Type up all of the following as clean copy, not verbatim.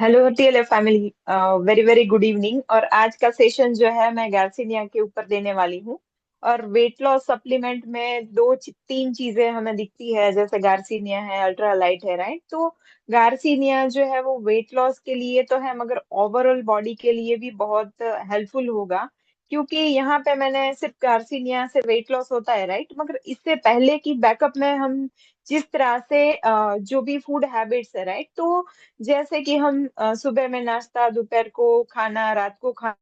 Hello TLF family, very very good evening. और आज का सेशन जो है मैं गार्सिनिया के ऊपर देने वाली हूँ। और वेट लॉस सप्लीमेंट में तीन चीजें हमें दिखती है, जैसे गार्सिनिया है, अल्ट्रा लाइट है, राइट। तो गार्सिनिया जो है वो वेट लॉस के लिए तो है, मगर ओवरऑल बॉडी के लिए भी बहुत हेल्पफुल होगा। क्योंकि यहाँ पे मैंने सिर्फ गार्सिनिया से वेट लॉस होता है, राइट, मगर इससे पहले की बैकअप में हम जिस तरह से जो भी फूड हैबिट्स है, राइट। तो जैसे कि हम सुबह में नाश्ता, दोपहर को खाना, रात को खाना,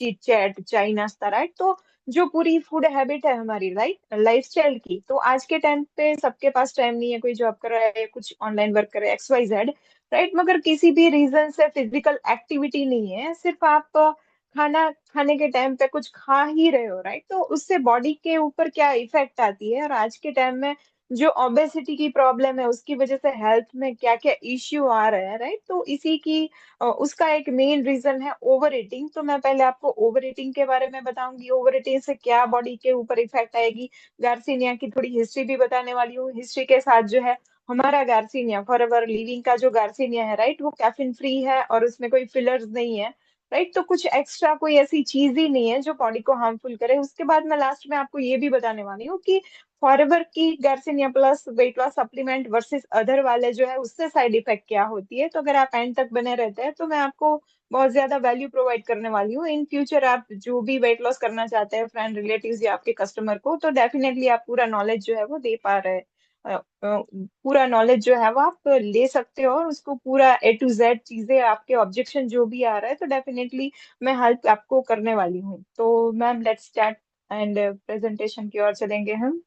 चिट चैट, चाय नाश्ता, राइट। तो जो पूरी फूड हैबिट है हमारी, राइट, लाइफस्टाइल की, तो आज के टाइम पे सबके पास टाइम नहीं है। कोई जॉब कर रहा है, कुछ ऑनलाइन वर्क कर रहा है, XYZ, राइट, मगर किसी भी रीजन से फिजिकल एक्टिविटी नहीं है। सिर्फ आप खाना खाने के टाइम पे कुछ खा ही रहे हो, राइट। तो उससे बॉडी के ऊपर क्या इफेक्ट आती है, और आज के टाइम में जो ओबेसिटी की प्रॉब्लम है उसकी वजह से हेल्थ में क्या क्या इश्यू आ रहे हैं, राइट। तो इसी की उसका एक मेन रीजन है ओवर ईटिंग। तो मैं पहले आपको ओवर ईटिंग के बारे में बताऊंगी, ओवर ईटिंग से क्या बॉडी के ऊपर इफेक्ट आएगी। गार्सिनिया की थोड़ी हिस्ट्री भी बताने वाली हूँ। हिस्ट्री के साथ जो है हमारा गार्सिनिया, फॉर एवर लिविंग का जो गार्सिनिया है, राइट, वो कैफीन फ्री है और उसमें कोई फिलर्स नहीं है, राइट। तो कुछ एक्स्ट्रा कोई ऐसी चीज ही नहीं है जो बॉडी को हार्मफुल करे। उसके बाद मैं लास्ट में आपको ये भी बताने वाली हूँ कि फॉरएवर की garcinia plus weight loss supplement versus other वाले जो है उससे साइड इफेक्ट क्या होती है। तो अगर आप एंड तक बने रहते हैं तो मैं आपको बहुत ज्यादा वैल्यू प्रोवाइड करने वाली हूँ। इन फ्यूचर आप जो भी वेट लॉस करना चाहते हैं, फ्रेंड, रिलेटिव्स या आपके कस्टमर को, तो डेफिनेटली आप पूरा नॉलेज जो है वो दे पा रहे हैं। पूरा नॉलेज जो है वो आप ले सकते हो, और उसको पूरा A to Z चीजें, आपके ऑब्जेक्शन जो भी आ रहा है, तो डेफिनेटली मैं हेल्प आपको करने वाली हूँ। तो ma'am, let's start and presentation की ओर चलेंगे हम।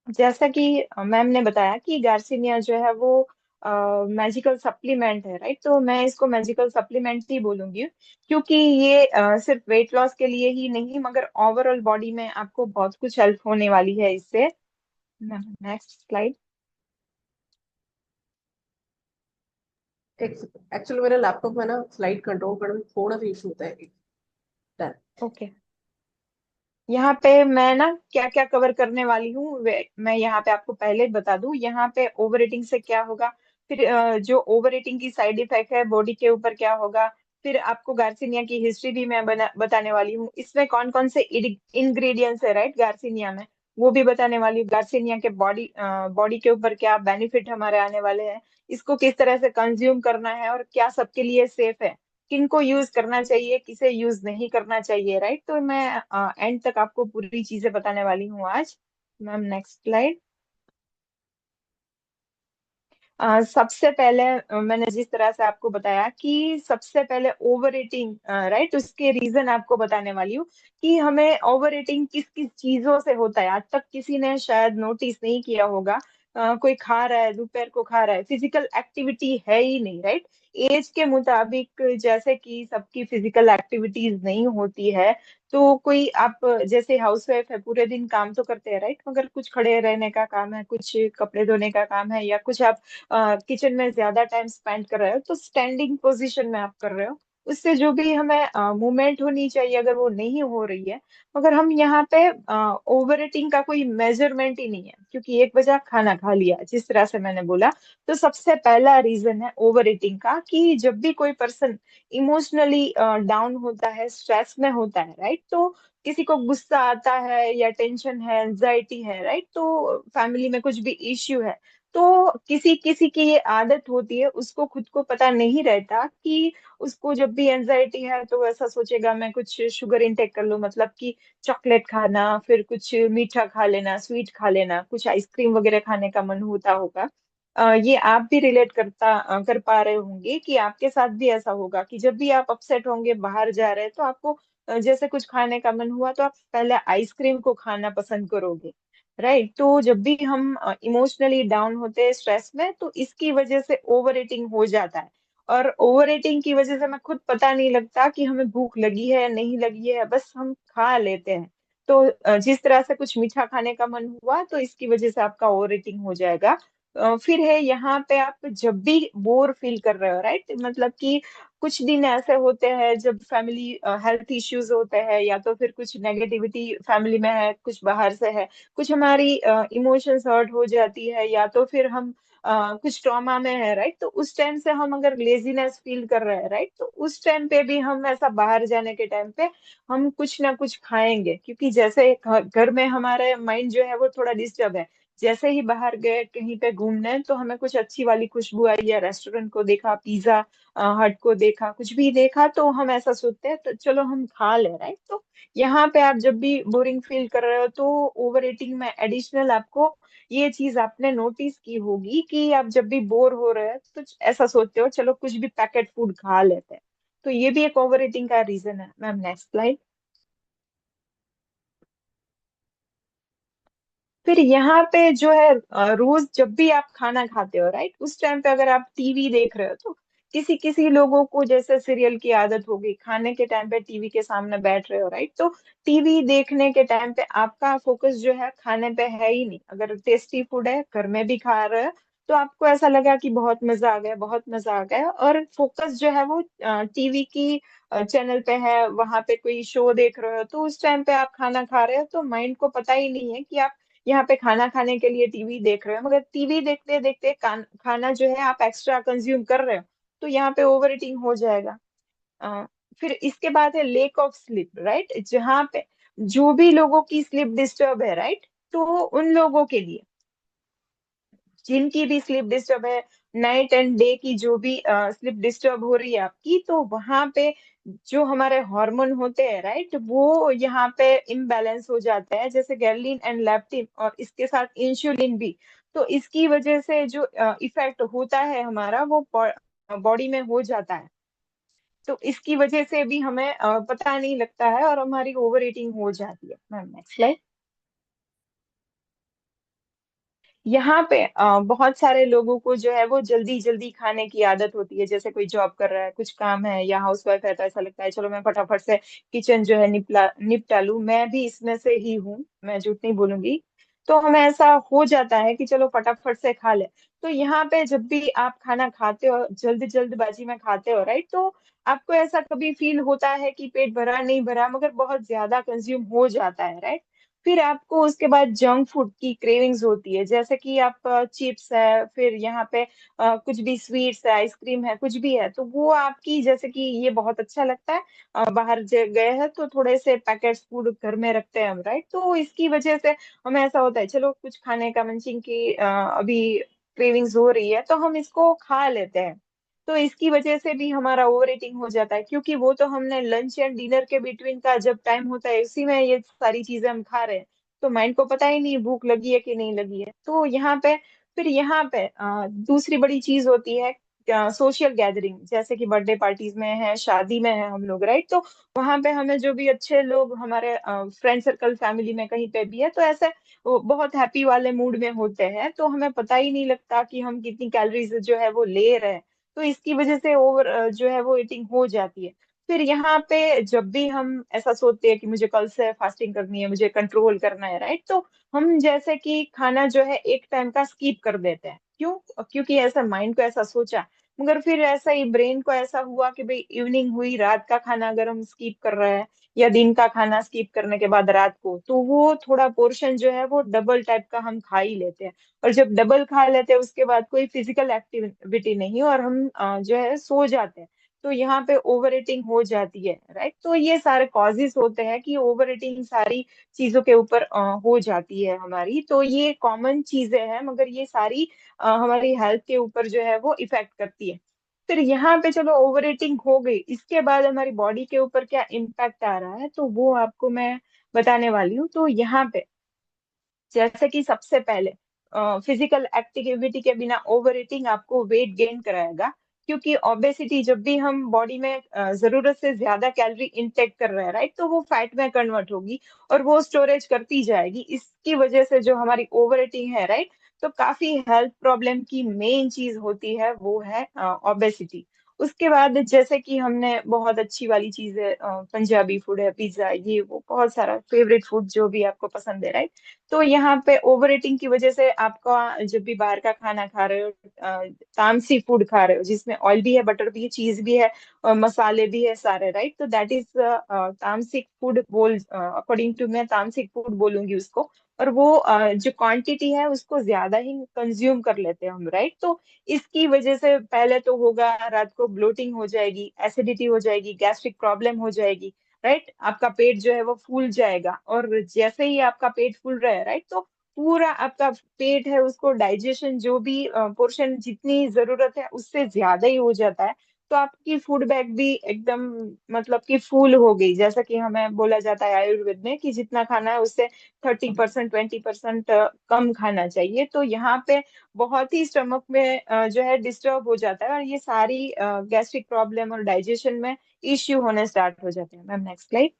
जैसा कि मैम ने बताया कि गार्सिनिया जो है वो मैजिकल सप्लीमेंट है, राइट। तो मैं इसको मैजिकल सप्लीमेंट ही बोलूंगी, क्योंकि ये सिर्फ वेट लॉस के लिए ही नहीं, मगर ओवरऑल बॉडी में आपको बहुत कुछ हेल्प होने वाली है इससे। Next slide. एक्चुअली मेरे लैपटॉप में ना स्लाइड कंट्रोल करने में थोड़ा सा इशू होता है। डन। ओके। यहाँ पे मैं ना क्या क्या कवर करने वाली हूँ मैं यहाँ पे आपको पहले बता दूं। यहाँ पे ओवर ईटिंग से क्या होगा, फिर जो ओवर ईटिंग की साइड इफेक्ट है बॉडी के ऊपर क्या होगा, फिर आपको गार्सिनिया की हिस्ट्री भी मैं बताने वाली हूँ। इसमें कौन कौन से इंग्रेडिएंट्स है, राइट, गार्सिनिया में, वो भी बताने वाली हूँ। गार्सिनिया के बॉडी के ऊपर क्या बेनिफिट हमारे आने वाले हैं, इसको किस तरह से कंज्यूम करना है, और क्या सबके लिए सेफ है, किनको यूज करना चाहिए, किसे यूज नहीं करना चाहिए, राइट। तो मैं एंड तक आपको पूरी चीजें बताने वाली हूँ आज। Ma'am, next slide. सबसे पहले मैंने जिस तरह से आपको बताया कि सबसे पहले ओवर ईटिंग, राइट, उसके रीजन आपको बताने वाली हूँ कि हमें ओवर ईटिंग किस किस चीजों से होता है। आज तक किसी ने शायद नोटिस नहीं किया होगा। कोई खा रहा है, दोपहर को खा रहा है, फिजिकल एक्टिविटी है ही नहीं, राइट। एज के मुताबिक जैसे कि सबकी फिजिकल एक्टिविटीज नहीं होती है, तो कोई आप जैसे हाउसवाइफ है, पूरे दिन काम तो करते हैं, राइट, मगर कुछ खड़े रहने का काम है, कुछ कपड़े धोने का काम है, या कुछ आप किचन में ज्यादा टाइम स्पेंड कर रहे हो, तो स्टैंडिंग पोजीशन में आप कर रहे हो, उससे जो भी हमें मूवमेंट होनी चाहिए अगर वो नहीं हो रही है। मगर हम यहाँ पे ओवर ईटिंग का कोई मेजरमेंट ही नहीं है, क्योंकि एक बजा खाना खा लिया, जिस तरह से मैंने बोला। तो सबसे पहला रीजन है ओवर ईटिंग का, कि जब भी कोई पर्सन इमोशनली डाउन होता है, स्ट्रेस में होता है, राइट, तो किसी को गुस्सा आता है या टेंशन है, एंजाइटी है, राइट, तो फैमिली में कुछ भी इश्यू है, तो किसी किसी की ये आदत होती है, उसको खुद को पता नहीं रहता कि उसको जब भी एंजाइटी है तो ऐसा सोचेगा मैं कुछ शुगर इंटेक कर लूं, मतलब कि चॉकलेट खाना, फिर कुछ मीठा खा लेना, स्वीट खा लेना, कुछ आइसक्रीम वगैरह खाने का मन होता होगा। ये आप भी रिलेट कर पा रहे होंगे कि आपके साथ भी ऐसा होगा कि जब भी आप अपसेट होंगे, बाहर जा रहे हैं, तो आपको जैसे कुछ खाने का मन हुआ तो आप पहले आइसक्रीम को खाना पसंद करोगे, राइट। तो जब भी हम इमोशनली डाउन होते हैं, स्ट्रेस में, तो इसकी वजह से ओवर ईटिंग हो जाता है। और ओवर ईटिंग की वजह से हमें खुद पता नहीं लगता कि हमें भूख लगी है या नहीं लगी है, बस हम खा लेते हैं। तो जिस तरह से कुछ मीठा खाने का मन हुआ तो इसकी वजह से आपका ओवर ईटिंग हो जाएगा। फिर है यहाँ पे आप जब भी बोर फील कर रहे हो, राइट, मतलब कि कुछ दिन ऐसे होते हैं जब फैमिली हेल्थ इश्यूज होते हैं, या तो फिर कुछ नेगेटिविटी फैमिली में है, कुछ बाहर से है, कुछ हमारी इमोशंस हर्ट हो जाती है, या तो फिर हम कुछ ट्रॉमा में है, राइट, तो उस टाइम से हम अगर लेजीनेस फील कर रहे हैं, राइट, तो उस टाइम पे भी हम ऐसा बाहर जाने के टाइम पे हम कुछ ना कुछ खाएंगे, क्योंकि जैसे घर में हमारे माइंड जो है वो थोड़ा डिस्टर्ब है। जैसे ही बाहर गए कहीं पे घूमने तो हमें कुछ अच्छी वाली खुशबू आई, या रेस्टोरेंट को देखा, पिज्जा हट को देखा, कुछ भी देखा, तो हम ऐसा सोचते हैं तो चलो हम खा ले, राइट। तो यहाँ पे आप जब भी बोरिंग फील कर रहे हो तो ओवर ईटिंग में एडिशनल आपको ये चीज आपने नोटिस की होगी कि आप जब भी बोर हो रहे हैं तो ऐसा सोचते हो चलो कुछ भी पैकेट फूड खा लेते हैं। तो ये भी एक ओवर ईटिंग का रीजन है। Ma'am next slide. फिर यहाँ पे जो है रोज जब भी आप खाना खाते हो, राइट, उस टाइम पे अगर आप टीवी देख रहे हो तो किसी किसी लोगों को जैसे सीरियल की आदत होगी, खाने के टाइम पे टीवी के सामने बैठ रहे हो, राइट, तो टीवी देखने के टाइम पे आपका फोकस जो है खाने पे है ही नहीं। अगर टेस्टी फूड है, घर में भी खा रहे हो, तो आपको ऐसा लगा कि बहुत मजा आ गया, बहुत मजा आ गया, और फोकस जो है वो टीवी की चैनल पे है, वहां पे कोई शो देख रहे हो, तो उस टाइम पे आप खाना खा रहे हो तो माइंड को पता ही नहीं है कि आप यहाँ पे खाना खाने के लिए टीवी देख रहे हो, मगर टीवी देखते देखते खाना जो है आप एक्स्ट्रा कंज्यूम कर रहे हो, तो यहाँ पे ओवर ईटिंग हो जाएगा। अ, फिर इसके बाद है लेक ऑफ स्लीप, राइट, जहाँ पे जो भी लोगों की स्लीप डिस्टर्ब है, राइट, तो उन लोगों के लिए, जिनकी भी स्लीप डिस्टर्ब है, नाइट एंड डे की जो भी स्लीप डिस्टर्ब हो रही है आपकी, तो वहां पे जो हमारे हार्मोन होते हैं, राइट, वो यहाँ पे इम्बैलेंस हो जाते हैं, जैसे गर्लिन एंड लेप्टिन, और इसके साथ इंसुलिन भी। तो इसकी वजह से जो इफेक्ट होता है हमारा वो बॉडी में हो जाता है। तो इसकी वजह से भी हमें पता नहीं लगता है और हमारी ओवर ईटिंग हो जाती है। Ma'am next. यहाँ पे बहुत सारे लोगों को जो है वो जल्दी जल्दी खाने की आदत होती है, जैसे कोई जॉब कर रहा है, कुछ काम है, या हाउस वाइफ है, तो ऐसा लगता है चलो मैं फटाफट से किचन जो है निपटा लूं। मैं भी इसमें से ही हूँ, मैं झूठ नहीं बोलूंगी। तो हमें ऐसा हो जाता है कि चलो फटाफट से खा ले। तो यहाँ पे जब भी आप खाना खाते हो, जल्दबाजी में खाते हो, राइट, तो आपको ऐसा कभी फील होता है कि पेट भरा नहीं भरा, मगर बहुत ज्यादा कंज्यूम हो जाता है, राइट। फिर आपको उसके बाद जंक फूड की क्रेविंग्स होती है, जैसे कि आप चिप्स है, फिर यहाँ पे कुछ भी स्वीट्स है, आइसक्रीम है, कुछ भी है, तो वो आपकी जैसे कि ये बहुत अच्छा लगता है, बाहर गए हैं तो थोड़े से पैकेट्स फूड घर में रखते हैं हम, राइट, तो इसकी वजह से हमें ऐसा होता है चलो कुछ खाने का मंचिंग की अभी क्रेविंग्स हो रही है तो हम इसको खा लेते हैं। तो इसकी वजह से भी हमारा ओवर ईटिंग हो जाता है, क्योंकि वो तो हमने लंच एंड डिनर के बिटवीन का जब टाइम होता है उसी में ये सारी चीजें हम खा रहे हैं, तो माइंड को पता ही नहीं भूख लगी है कि नहीं लगी है। तो यहाँ पे फिर यहाँ पे दूसरी बड़ी चीज होती है सोशल गैदरिंग, जैसे कि बर्थडे पार्टीज में है, शादी में है हम लोग, राइट, तो वहां पे हमें जो भी अच्छे लोग हमारे फ्रेंड सर्कल फैमिली में कहीं पे भी है, तो ऐसे वो बहुत हैप्पी वाले मूड में होते हैं, तो हमें पता ही नहीं लगता कि हम कितनी कैलोरीज जो है वो ले रहे हैं। तो इसकी वजह से ओवर जो है वो ईटिंग हो जाती है। फिर यहाँ पे जब भी हम ऐसा सोचते हैं कि मुझे कल से फास्टिंग करनी है, मुझे कंट्रोल करना है, राइट, तो हम जैसे कि खाना जो है एक टाइम का स्किप कर देते हैं। क्यों? क्योंकि ऐसा माइंड को ऐसा सोचा, मगर फिर ऐसा ही ब्रेन को ऐसा हुआ कि भाई इवनिंग हुई, रात का खाना अगर हम स्किप कर रहे हैं, या दिन का खाना स्किप करने के बाद रात को, तो वो थोड़ा पोर्शन जो है वो डबल टाइप का हम खा ही लेते हैं। और जब डबल खा लेते हैं उसके बाद कोई फिजिकल एक्टिविटी नहीं, और हम जो है सो जाते हैं, तो यहाँ पे ओवर ईटिंग हो जाती है, राइट। तो ये सारे कॉजेस होते हैं कि ओवर ईटिंग सारी चीजों के ऊपर हो जाती है हमारी। तो ये कॉमन चीजें हैं, मगर ये सारी हमारी हेल्थ के ऊपर जो है वो इफेक्ट करती है। फिर यहाँ पे चलो ओवर ईटिंग हो गई, इसके बाद हमारी बॉडी के ऊपर क्या इम्पैक्ट आ रहा है तो वो आपको मैं बताने वाली हूँ। तो यहाँ पे जैसे कि सबसे पहले फिजिकल एक्टिविटी के बिना ओवर ईटिंग आपको वेट गेन कराएगा, क्योंकि ओबेसिटी जब भी हम बॉडी में जरूरत से ज्यादा कैलोरी इंटेक कर रहे हैं, राइट, तो वो फैट में कन्वर्ट होगी और वो स्टोरेज करती जाएगी। इसकी वजह से जो हमारी ओवर ईटिंग है, राइट, तो काफी हेल्थ प्रॉब्लम की मेन चीज होती है वो है ओबेसिटी। उसके बाद जैसे कि हमने बहुत अच्छी वाली चीजें, पंजाबी फूड है, पिज्जा, ये वो बहुत सारा फेवरेट फूड जो भी आपको पसंद है, राइट। तो यहाँ पे ओवर ईटिंग की वजह से आपका जब भी बाहर का खाना खा रहे हो, तामसी फूड खा रहे हो जिसमें ऑयल भी है, बटर भी है, चीज भी है और मसाले भी है सारे, राइट। तो दैट इज तामसिक फूड बोल, अकॉर्डिंग टू मैं तामसिक फूड बोलूंगी उसको। और वो जो क्वांटिटी है उसको ज्यादा ही कंज्यूम कर लेते हैं हम, राइट। तो इसकी वजह से पहले तो होगा, रात को ब्लोटिंग हो जाएगी, एसिडिटी हो जाएगी, गैस्ट्रिक प्रॉब्लम हो जाएगी, राइट। आपका पेट जो है वो फूल जाएगा, और जैसे ही आपका पेट फूल रहा है, राइट, तो पूरा आपका पेट है उसको डाइजेशन जो भी पोर्शन जितनी जरूरत है उससे ज्यादा ही हो जाता है। तो आपकी फूड बैग भी एकदम मतलब कि फूल हो गई, जैसा कि हमें बोला जाता है आयुर्वेद में कि जितना खाना है उससे 30% 20% कम खाना चाहिए। तो यहाँ पे बहुत ही स्टमक में जो है डिस्टर्ब हो जाता है, और ये सारी गैस्ट्रिक प्रॉब्लम और डाइजेशन में इश्यू होने स्टार्ट हो जाते हैं। Ma'am next slide.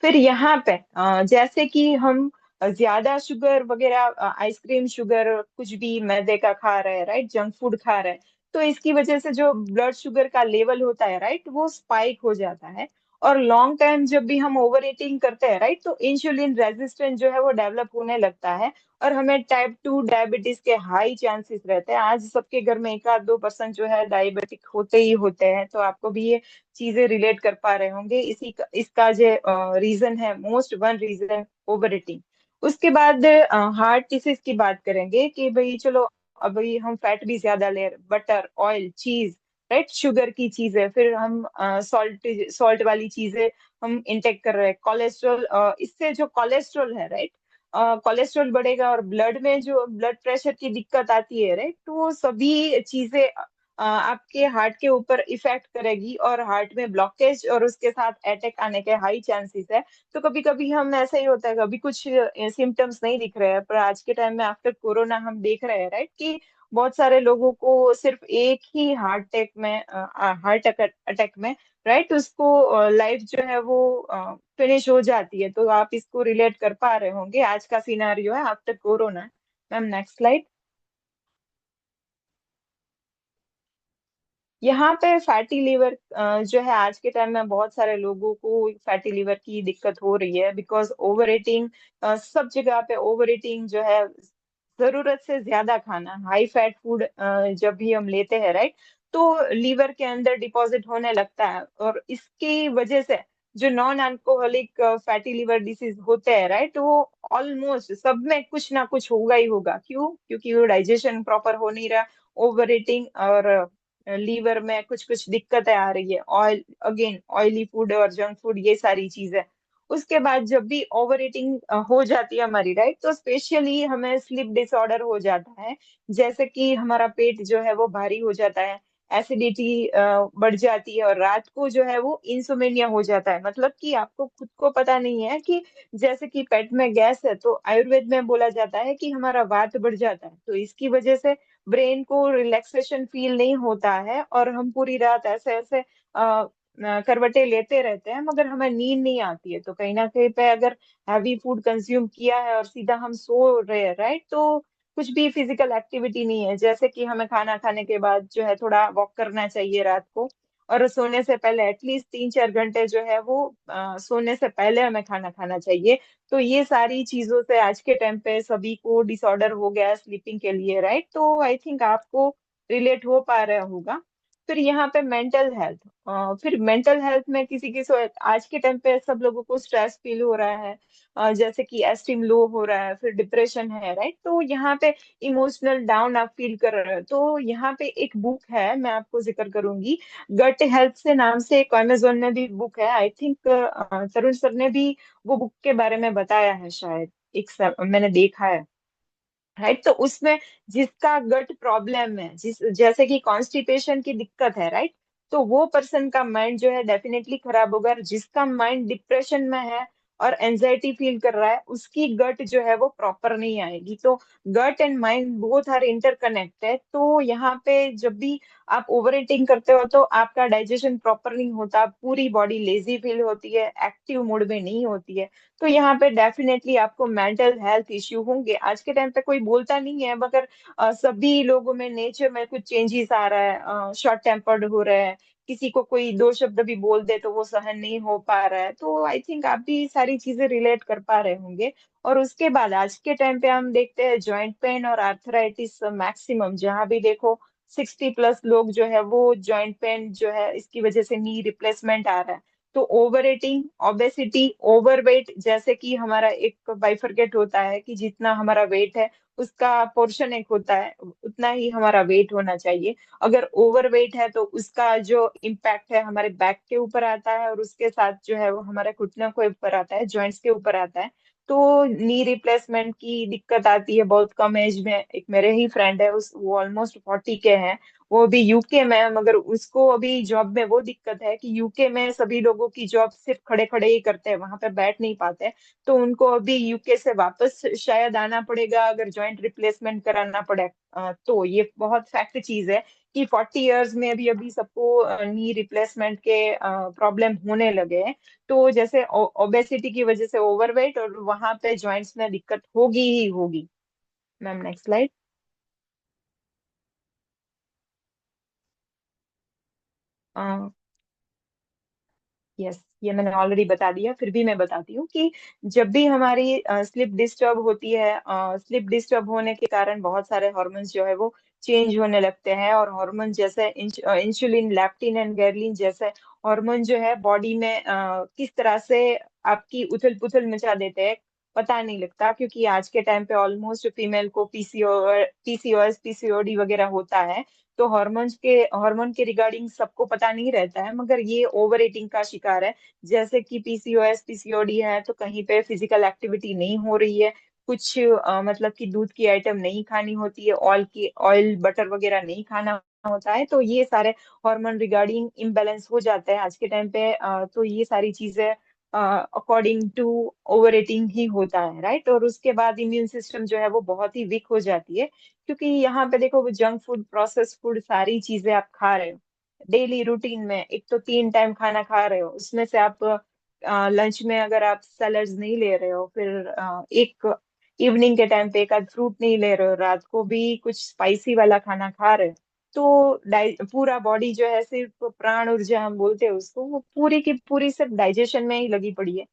फिर यहाँ पे जैसे कि हम ज्यादा शुगर वगैरह, आइसक्रीम, शुगर, कुछ भी मैदे का खा रहे हैं, राइट, जंक फूड खा रहे हैं, तो इसकी वजह से जो ब्लड शुगर का लेवल होता है, राइट, वो स्पाइक हो जाता है। और लॉन्ग टाइम जब भी हम ओवर ईटिंग करते हैं, राइट, तो इंसुलिन रेजिस्टेंस जो है वो डेवलप होने लगता है, और हमें टाइप 2 डायबिटीज के हाई चांसेस रहते हैं। आज सबके घर में 1 आध 2% जो है डायबिटिक होते ही होते हैं, तो आपको भी ये चीजें रिलेट कर पा रहे होंगे। इसका जो रीजन है, most one reason, over eating. उसके बाद हार्ट डिसीज की बात करेंगे कि भाई चलो, अभी हम फैट भी ज्यादा ले रहे, बटर, ऑयल, चीज, राइट, शुगर की चीजें, फिर हम सॉल्ट सॉल्ट वाली चीजें हम इंटेक कर रहे हैं, कोलेस्ट्रॉल, इससे जो कोलेस्ट्रॉल है, राइट, कोलेस्ट्रॉल बढ़ेगा और ब्लड में जो ब्लड प्रेशर की दिक्कत आती है, राइट, तो वो सभी चीजें आपके हार्ट के ऊपर इफेक्ट करेगी, और हार्ट में ब्लॉकेज और उसके साथ अटैक आने के हाई चांसेस है। तो कभी कभी हम, ऐसा ही होता है, कभी कुछ सिम्टम्स नहीं दिख रहे हैं, पर आज के टाइम में आफ्टर कोरोना हम देख रहे हैं, राइट, कि बहुत सारे लोगों को सिर्फ एक ही हार्ट अटैक में, राइट, उसको लाइफ जो है वो फिनिश हो जाती है। तो आप इसको रिलेट कर पा रहे होंगे, आज का सिनारियो है after corona. Ma'am next slide. यहाँ पे फैटी लिवर जो है, आज के टाइम में बहुत सारे लोगों को फैटी लिवर की दिक्कत हो रही है, बिकॉज ओवर ईटिंग, सब जगह पे ओवर ईटिंग जो है, जरूरत से ज्यादा खाना, हाई फैट फूड जब भी हम लेते हैं, राइट, तो लीवर के अंदर डिपॉजिट होने लगता है, और इसकी वजह से जो non alcoholic fatty liver disease होते हैं, राइट, वो ऑलमोस्ट सब में कुछ ना कुछ होगा ही होगा। क्यों? क्योंकि वो डाइजेशन प्रॉपर हो नहीं रहा, ओवर ईटिंग, और लीवर में कुछ कुछ दिक्कतें आ रही है, ऑयल, अगेन ऑयली फूड और जंक फूड, ये सारी चीजें। उसके बाद जब भी ओवर ईटिंग हो जाती है हमारी, राइट, तो स्पेशली हमें स्लीप डिसऑर्डर हो जाता है, जैसे कि हमारा पेट जो है वो भारी हो जाता है, एसिडिटी बढ़ जाती है, और रात को जो है वो इंसोमेनिया हो जाता है। मतलब कि आपको खुद को पता नहीं है कि जैसे कि पेट में गैस है, तो आयुर्वेद में बोला जाता है कि हमारा वात बढ़ जाता है, तो इसकी वजह से ब्रेन को रिलैक्सेशन फील नहीं होता है, और हम पूरी रात ऐसे ऐसे करवटें लेते रहते हैं, मगर हमें नींद नहीं आती है। तो कहीं ना कहीं पे अगर हैवी फूड कंज्यूम किया है और सीधा हम सो रहे हैं, राइट, तो कुछ भी फिजिकल एक्टिविटी नहीं है, जैसे कि हमें खाना खाने के बाद जो है थोड़ा वॉक करना चाहिए रात को, और सोने से पहले एटलीस्ट 3 4 घंटे जो है वो सोने से पहले हमें खाना खाना चाहिए। तो ये सारी चीजों से आज के टाइम पे सभी को डिसऑर्डर हो गया है स्लीपिंग के लिए, राइट। तो आई थिंक आपको रिलेट हो पा रहा होगा। फिर यहाँ पे मेंटल हेल्थ, फिर मेंटल हेल्थ में किसी की आज के टाइम पे सब लोगों को स्ट्रेस फील हो रहा है, जैसे कि एस्टीम लो हो रहा है, फिर डिप्रेशन है, राइट। तो यहाँ पे इमोशनल डाउन आप फील कर रहे हो, तो यहाँ पे एक बुक है, मैं आपको जिक्र करूंगी, गट हेल्थ से नाम से, एक अमेजोन में भी बुक है, आई थिंक तरुण सर ने भी वो बुक के बारे में बताया है शायद, एक सर मैंने देखा है, राइट। तो उसमें जिसका गट प्रॉब्लम है, जिस जैसे कि कॉन्स्टिपेशन की दिक्कत है, राइट, तो वो पर्सन का माइंड जो है डेफिनेटली खराब होगा, और जिसका माइंड डिप्रेशन में है और एंजाइटी फील कर रहा है, उसकी गट जो है वो प्रॉपर नहीं आएगी। तो gut and mind both are interconnect है। तो यहाँ पे जब भी आप ओवर ईटिंग करते हो तो आपका डाइजेशन प्रॉपर नहीं होता, पूरी बॉडी लेजी फील होती है, एक्टिव मूड में नहीं होती है। तो यहाँ पे डेफिनेटली आपको मेंटल हेल्थ इश्यू होंगे। आज के टाइम पे कोई बोलता नहीं है, मगर सभी लोगों में नेचर में कुछ चेंजेस आ रहा है, शॉर्ट टेम्पर्ड हो रहे हैं, किसी को कोई दो शब्द भी बोल दे तो वो सहन नहीं हो पा रहा है। तो आई थिंक आप भी सारी चीजें रिलेट कर पा रहे होंगे। और उसके बाद आज के टाइम पे हम देखते हैं जॉइंट पेन और आर्थराइटिस मैक्सिमम, जहां भी देखो 60+ लोग जो है वो जॉइंट पेन जो है इसकी वजह से नी रिप्लेसमेंट आ रहा है। तो ओवर ईटिंग, ओबेसिटी, ओवरवेट, जैसे कि हमारा एक बाइफरकेट होता है कि जितना हमारा वेट है उसका पोर्शन एक होता है, उतना ही हमारा वेट होना चाहिए। अगर ओवरवेट है तो उसका जो इम्पैक्ट है हमारे बैक के ऊपर आता है, और उसके साथ जो है वो हमारे घुटनों के ऊपर आता है, जॉइंट्स के ऊपर आता है। तो नी रिप्लेसमेंट की दिक्कत आती है बहुत कम एज में। एक मेरे ही फ्रेंड है, उस वो ऑलमोस्ट 40 के हैं, वो अभी यूके में है, मगर उसको अभी जॉब में वो दिक्कत है कि यूके में सभी लोगों की जॉब सिर्फ खड़े खड़े ही करते हैं, वहां पे बैठ नहीं पाते। तो उनको अभी यूके से वापस शायद आना पड़ेगा अगर जॉइंट रिप्लेसमेंट कराना पड़े। तो ये बहुत फैक्ट चीज है कि 40 इयर्स में अभी अभी सबको नी रिप्लेसमेंट के प्रॉब्लम होने लगे हैं। तो जैसे ओबेसिटी की वजह से ओवरवेट, और वहां पे जॉइंट्स में दिक्कत होगी ही होगी। Ma'am next slide. यस, ये मैंने ऑलरेडी बता दिया, फिर भी मैं बताती हूँ कि जब भी हमारी स्लिप डिस्टर्ब होती है, स्लिप डिस्टर्ब होने के कारण बहुत सारे हॉर्मोन्स जो है वो चेंज होने लगते हैं। और हॉर्मोन जैसे इंसुलिन, लैप्टिन एंड गर्लिन जैसे हॉर्मोन जो है बॉडी में किस तरह से आपकी उथल पुथल मचा देते हैं पता नहीं लगता। क्योंकि आज के टाइम पे ऑलमोस्ट फीमेल को पीसीओएस, पीसीओडी वगैरह होता है। तो हार्मोन के रिगार्डिंग सबको पता नहीं रहता है, मगर ये ओवर ईटिंग का शिकार है। जैसे कि पीसीओएस, पीसीओडी है तो कहीं पे फिजिकल एक्टिविटी नहीं हो रही है, कुछ मतलब कि दूध की आइटम नहीं खानी होती है, ऑयल बटर वगैरह नहीं खाना होता है। तो ये सारे हार्मोन रिगार्डिंग इम्बेलेंस हो जाता है आज के टाइम पे। तो ये सारी चीजें अकॉर्डिंग टू ओवर ईटिंग ही होता है, राइट। और उसके बाद इम्यून सिस्टम जो है वो बहुत ही वीक हो जाती है। क्योंकि यहाँ पे देखो, वो जंक फूड, प्रोसेस फूड, सारी चीजें आप खा रहे हो डेली रूटीन में। एक तो 3 टाइम खाना खा रहे हो, उसमें से आप लंच में अगर आप सैलड्स नहीं ले रहे हो, फिर एक इवनिंग के टाइम पे एक आध फ्रूट नहीं ले रहे हो, रात को भी कुछ स्पाइसी वाला खाना खा रहे हो, तो पूरा बॉडी जो है सिर्फ प्राण ऊर्जा हम बोलते हैं उसको, वो पूरी की पूरी सिर्फ डाइजेशन में ही लगी पड़ी है।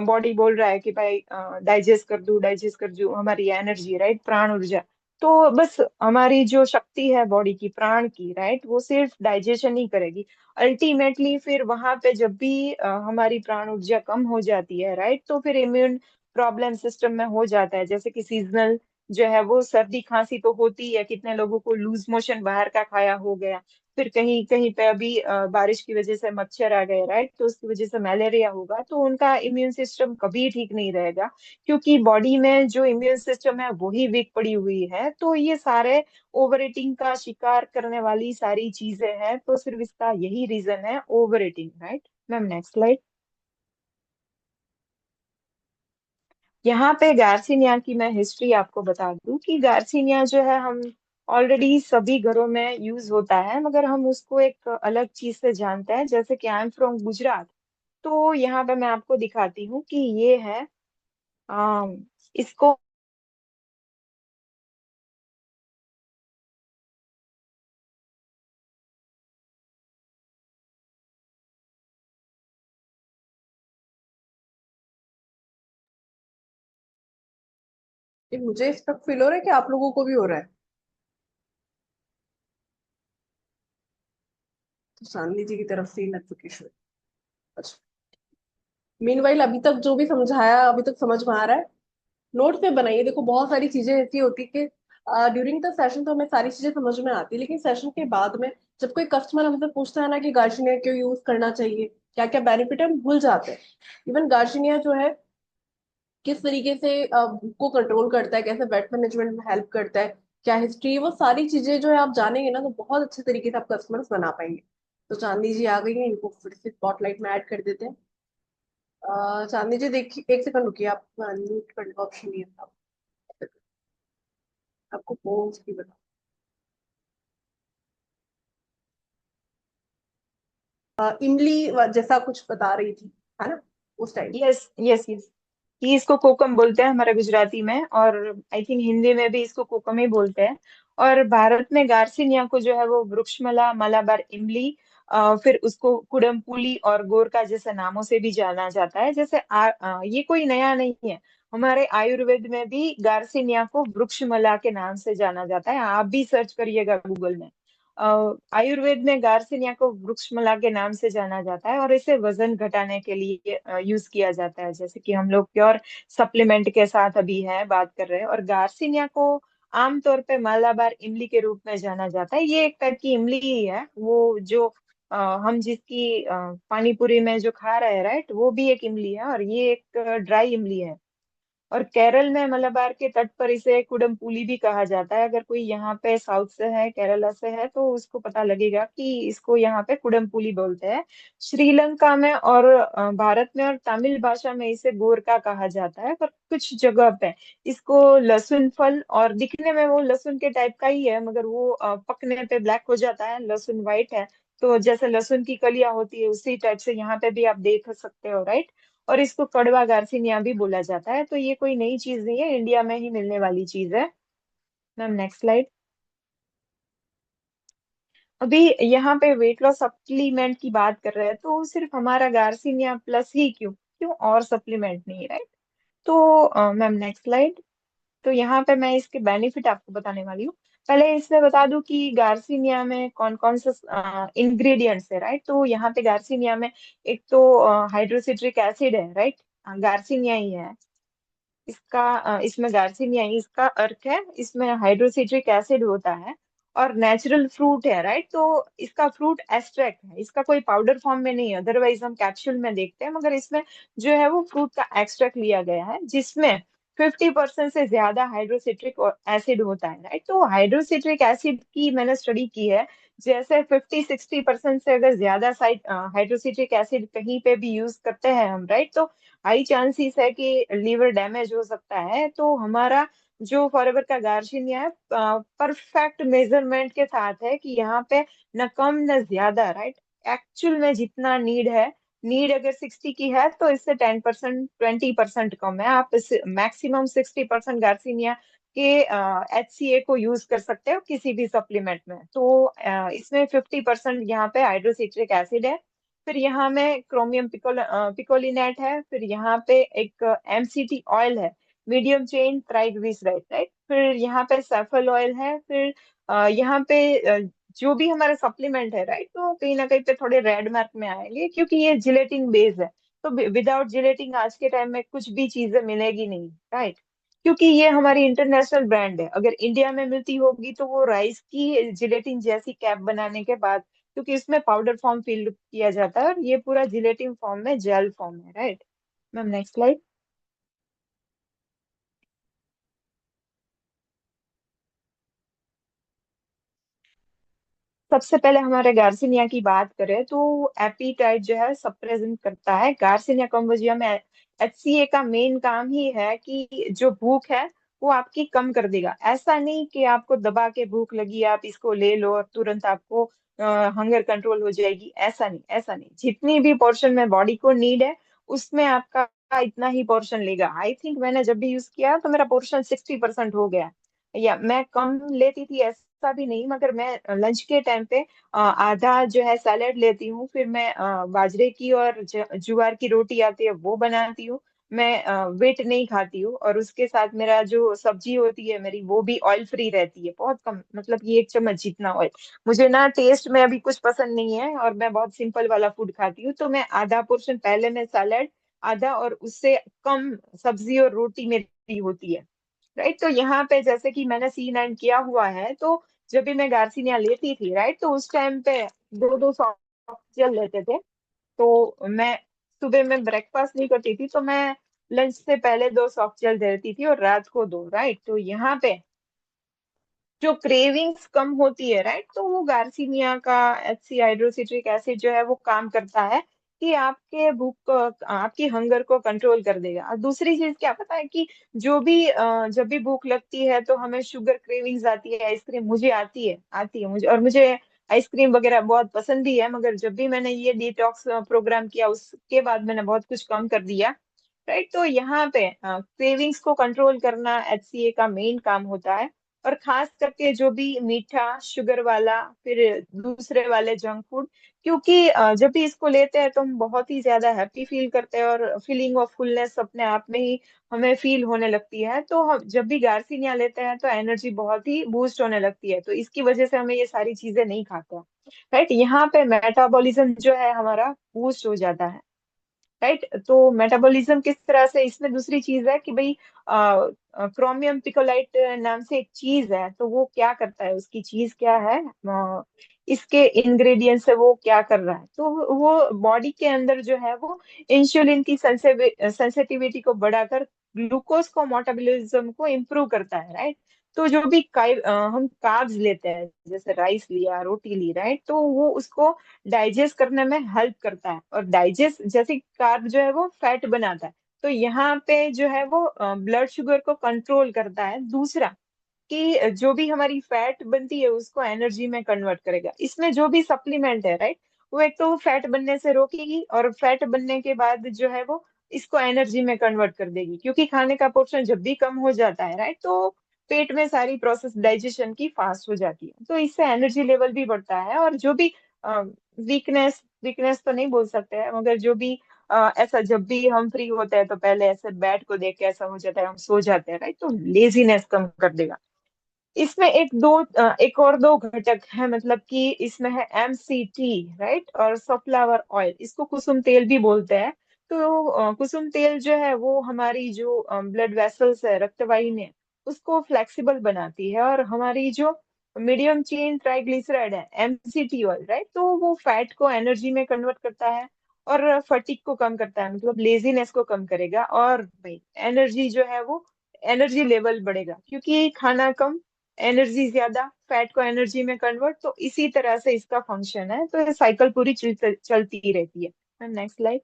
बॉडी बोल रहा है कि भाई डाइजेस्ट कर दूं, डाइजेस्ट कर दूं, हमारी एनर्जी, राइट, प्राण ऊर्जा। तो बस हमारी जो शक्ति है बॉडी की, प्राण की, राइट, वो सिर्फ डाइजेशन ही करेगी। अल्टीमेटली फिर वहां पे जब भी हमारी प्राण ऊर्जा कम हो जाती है, राइट, तो फिर इम्यून प्रॉब्लम सिस्टम में हो जाता है। जैसे कि सीजनल जो है वो सर्दी खांसी तो होती है, कितने लोगों को लूज मोशन बाहर का खाया हो गया, फिर कहीं कहीं पे अभी बारिश की वजह से मच्छर आ गए, राइट, तो उसकी वजह से मलेरिया होगा, तो उनका इम्यून सिस्टम कभी ठीक नहीं रहेगा। क्योंकि बॉडी में जो इम्यून सिस्टम है वही वीक पड़ी हुई है। तो ये सारे ओवर ईटिंग का शिकार करने वाली सारी चीजें हैं। तो सिर्फ इसका यही रीजन है, over eating, right. Ma'am next slide. यहाँ पे गार्सिनिया की मैं हिस्ट्री आपको बता दूं कि गार्सिनिया जो है हम ऑलरेडी सभी घरों में यूज होता है, मगर हम उसको एक अलग चीज से जानते हैं। जैसे कि आई एम फ्रॉम गुजरात, तो यहाँ पे मैं आपको दिखाती हूँ कि ये है इसको। ये मुझे इस वक्त फील हो रहा है कि आप लोगों को भी हो रहा है। तो चांदनी जी की तरफ से नोटिफिकेशन। अच्छा, मीनवाइल अभी तक जो भी समझाया अभी तक समझ में आ रहा है। नोट पे बनाइए। देखो बहुत सारी चीजें ऐसी होती कि ड्यूरिंग द सेशन तो हमें सारी चीजें समझ में आती, लेकिन सेशन के बाद में जब कोई कस्टमर हमसे पूछता है ना कि गार्शिनिया क्यों यूज करना चाहिए, क्या क्या बेनिफिट है, हम भूल जाते हैं। इवन गार्शिनिया जो है किस तरीके से को कंट्रोल करता है, कैसे वेट मैनेजमेंट में हेल्प करता है, क्या हिस्ट्री है, वो सारी चीजें जो है आप जानेंगे ना तो बहुत अच्छे तरीके से आप कस्टमर्स बना पाएंगे। तो चांदनी जी आ गई है, इनको फिर से स्पॉटलाइट में ऐड कर देते हैं। चांदनी जी देखिए, एक सेकंड रुकिए, आप म्यूट करने का ऑप्शन नहीं है आपको पोल्स की बता। इमली जैसा कुछ बता रही थी, है ना, उस टाइप। यस यस यस, ये इसको कोकम बोलते हैं हमारे गुजराती में, और आई थिंक हिंदी में भी इसको कोकम ही बोलते हैं। और भारत में गार्सिनिया को जो है वो वृक्षमला, मलाबार इमली, फिर उसको कुडमपुली और गोरका जैसे नामों से भी जाना जाता है। जैसे ये कोई नया नहीं है, हमारे आयुर्वेद में भी गार्सिनिया को वृक्षमला के नाम से जाना जाता है। आप भी सर्च करिएगा गूगल में। आयुर्वेद में गार्सिनिया को वृक्षमला के नाम से जाना जाता है, और इसे वजन घटाने के लिए यूज किया जाता है, जैसे कि हम लोग प्योर सप्लीमेंट के साथ अभी है बात कर रहे हैं। और गार्सिनिया को आमतौर पे मालाबार इमली के रूप में जाना जाता है। ये एक टाइप की इमली ही है, वो जो हम जिसकी पानी पूरी में जो खा रहे हैं, राइट, वो भी एक इमली है, और ये एक ड्राई इमली है। और केरल में मलबार के तट पर इसे कुडमपुली भी कहा जाता है। अगर कोई यहाँ पे साउथ से है, केरला से है, तो उसको पता लगेगा कि इसको यहाँ पे कुडमपुली बोलते हैं। श्रीलंका में और भारत में और तमिल भाषा में इसे गोरका कहा जाता है। पर कुछ जगह पे इसको लहसुन फल, और दिखने में वो लहसुन के टाइप का ही है, मगर वो पकने पे ब्लैक हो जाता है, लहसुन व्हाइट है। तो जैसे लहसुन की कलियां होती है उसी टाइप से यहाँ पे भी आप देख सकते हो, राइट। और इसको कड़वा गार्सिनिया भी बोला जाता है। तो ये कोई नई चीज नहीं है, इंडिया में ही मिलने वाली चीज है। Ma'am next slide. अभी यहाँ पे वेट लॉस सप्लीमेंट की बात कर रहे हैं, तो सिर्फ हमारा गार्सिनिया प्लस ही क्यों, क्यों और सप्लीमेंट नहीं, राइट। तो मैम नेक्स्ट स्लाइड। तो यहाँ पे मैं इसके बेनिफिट आपको बताने वाली हूँ। पहले इसमें बता दूं कि गार्सिनिया में कौन कौन से इंग्रेडिएंट्स है, राइट। तो यहाँ पे गार्सिनिया में एक तो हाइड्रोसिट्रिक एसिड है, राइट, गार्सिनिया ही है इसका। इसमें गार्सिनिया इसका अर्क है, इसमें हाइड्रोसिट्रिक एसिड होता है, और नेचुरल फ्रूट है, राइट। तो इसका फ्रूट एक्सट्रैक्ट है, इसका कोई पाउडर फॉर्म में नहीं है, अदरवाइज हम कैप्सूल में देखते हैं, मगर इसमें जो है वो फ्रूट का एक्सट्रैक्ट लिया गया है, जिसमें 50% से ज्यादा हाइड्रोसिट्रिक एसिड होता है, राइट। तो हाइड्रोसिट्रिक एसिड की मैंने स्टडी की है। जैसे 50-60% से अगर ज्यादा साइड हाइड्रोसिट्रिक एसिड कहीं पे भी यूज करते हैं हम, राइट, तो हाई चांसेस है कि लीवर डैमेज हो सकता है। तो हमारा जो फॉरएवर का गार्शिनिया है परफेक्ट मेजरमेंट के साथ है कि यहाँ पे न कम न ज्यादा, राइट। एक्चुअल में जितना नीड है, नीड अगर 60 की है तो इससे 10% 20% कम है। आप इस मैक्सिमम 60% गार्सिनिया के HCA को यूज कर सकते हो किसी भी सप्लीमेंट में। तो इसमें 50% यहाँ पे हाइड्रोसिट्रिक एसिड है। फिर यहाँ में क्रोमियम पिकोलिनेट है। फिर यहाँ पे एक MCT ऑयल है, मीडियम चेन ट्राइग्लिसराइड, राइट। फिर यहाँ पे सैफल ऑयल है। फिर यहाँ पे जो भी हमारा सप्लीमेंट है, राइट, तो कहीं ना कहीं पे थोड़े रेड मार्क में आएंगे, क्योंकि ये जिलेटिन बेस्ड है। तो विदाउट जिलेटिन आज के टाइम में कुछ भी चीजें मिलेगी नहीं, राइट। क्योंकि ये हमारी इंटरनेशनल ब्रांड है, अगर इंडिया में मिलती होगी तो वो राइस की जिलेटिन जैसी कैप बनाने के बाद, क्योंकि इसमें पाउडर फॉर्म फिल किया जाता है, और ये पूरा जिलेटिन फॉर्म में, जेल फॉर्म है, राइट। Ma'am next slide. सबसे पहले हमारे गार्सिनिया की बात करें तो एपीटाइट जो है सब प्रेजेंट करता है। गार्सिनिया कम्बोजिया में HCA का मेन काम ही है कि जो भूख है वो आपकी कम कर देगा। ऐसा नहीं कि आपको दबा के भूख लगी आप इसको ले लो और तुरंत आपको हंगर कंट्रोल हो जाएगी, ऐसा नहीं, ऐसा नहीं। जितनी भी पोर्शन में बॉडी को नीड है उसमें आपका इतना ही पोर्शन लेगा। आई थिंक मैंने जब भी यूज किया तो मेरा पोर्शन 60% हो गया, या मैं कम लेती थी ऐसा भी नहीं, मगर मैं लंच के टाइम पे आधा जो है सैलेड लेती हूँ। फिर मैं बाजरे की और ज्वार की रोटी आती है वो बनाती हूँ। मैं वेट नहीं खाती हूँ, और उसके साथ मेरा जो सब्जी होती है मेरी, वो भी ऑयल फ्री रहती है, बहुत कम, मतलब ये 1 चम्मच जितना ऑयल। मुझे ना टेस्ट में अभी कुछ पसंद नहीं है, और मैं बहुत सिंपल वाला फूड खाती हूँ। तो मैं आधा पोर्शन पहले में सैलेड, आधा और उससे कम सब्जी और रोटी मेरी होती है, राइट। तो यहाँ पे जैसे कि मैंने C9 किया हुआ है, तो जब भी मैं गार्सिनिया लेती थी, राइट, तो उस टाइम पे दो दो सॉफ्ट जेल लेते थे। तो मैं सुबह में ब्रेकफास्ट नहीं करती थी, तो मैं लंच से पहले 2 सॉफ्ट जेल देती थी और रात को 2, राइट। तो यहाँ पे जो क्रेविंग्स कम होती है, राइट, तो वो गार्सिनिया का HC हाइड्रोसिट्रिक एसिड जो है वो काम करता है कि आपके भूख को, आपकी हंगर को कंट्रोल कर देगा। और दूसरी चीज क्या पता है कि जब भी भूख लगती है तो हमें शुगर क्रेविंग्स आती है, आइसक्रीम मुझे आती है मुझे, और मुझे आइसक्रीम वगैरह बहुत पसंद भी है। मगर जब भी मैंने ये डिटॉक्स प्रोग्राम किया उसके बाद मैंने बहुत कुछ कम कर दिया। राइट, तो यहाँ पे क्रेविंग्स को कंट्रोल करना HCA का मेन काम होता है। और खास करके जो भी मीठा शुगर वाला, फिर दूसरे वाले जंक फूड, क्योंकि जब भी इसको लेते हैं तो हम बहुत ही ज्यादा हैप्पी फील करते हैं और फीलिंग ऑफ फुलनेस अपने आप में ही हमें फील होने लगती है। तो हम जब भी गार्सिनिया लेते हैं तो एनर्जी बहुत ही बूस्ट होने लगती है, तो इसकी वजह से हमें ये सारी चीजें नहीं खाते हैं। राइट, यहाँ पे मेटाबॉलिज्म जो है हमारा बूस्ट हो जाता है। राइट, तो मेटाबॉलिज्म किस तरह से, इसमें दूसरी चीज है कि भाई क्रोमियम पिकोलाइट नाम से एक चीज है, तो वो क्या करता है, उसकी चीज क्या है, इसके इंग्रेडिएंट्स है, वो क्या कर रहा है, तो वो बॉडी के अंदर जो है वो इंसुलिन की सेंसिटिविटी को बढ़ाकर ग्लूकोज को मेटाबॉलिज्म को इम्प्रूव करता है। राइट, तो जो भी हम कार्ब्स लेते हैं, जैसे राइस लिया, रोटी ली, राइट, तो वो उसको डाइजेस्ट करने में हेल्प करता है। और डाइजेस्ट जैसे कार्ब जो है वो फैट बनाता है, तो यहाँ पे जो है वो ब्लड शुगर को कंट्रोल करता है। दूसरा कि जो भी हमारी फैट बनती है उसको एनर्जी में कन्वर्ट करेगा। इसमें जो भी सप्लीमेंट है, राइट, वो एक तो फैट बनने से रोकेगी, और फैट बनने के बाद जो है वो इसको एनर्जी में कन्वर्ट कर देगी, क्योंकि खाने का पोर्शन जब भी कम हो जाता है, राइट, तो पेट में सारी प्रोसेस डाइजेशन की फास्ट हो जाती है, तो इससे एनर्जी लेवल भी बढ़ता है। और जो भी वीकनेस वीकनेस तो नहीं बोल सकते हैं, मगर जो भी ऐसा जब भी हम फ्री होते हैं तो पहले ऐसे बेड को देख के ऐसा हो जाता है हम सो जाते हैं, राइट, तो लेजीनेस कम कर देगा। इसमें एक और दो घटक है, मतलब कि इसमें है MCT, राइट, और सनफ्लावर ऑयल, इसको कुसुम तेल भी बोलते हैं। तो कुसुम तेल जो है वो हमारी जो ब्लड वेसल्स है, रक्तवाहिनी है, उसको फ्लेक्सिबल बनाती है। और हमारी जो मीडियम चेन ट्राइग्लिसराइड है, MCT ऑयल, राइट, तो वो फैट को एनर्जी में कन्वर्ट करता है और फटीग को कम करता है, मतलब लेजीनेस को कम करेगा। और भाई एनर्जी जो है वो एनर्जी लेवल बढ़ेगा, क्योंकि खाना कम, एनर्जी ज्यादा, फैट को एनर्जी में कन्वर्ट, तो इसी तरह से इसका फंक्शन है। तो ये साइकिल पूरी चलती ही रहती है। Next slide.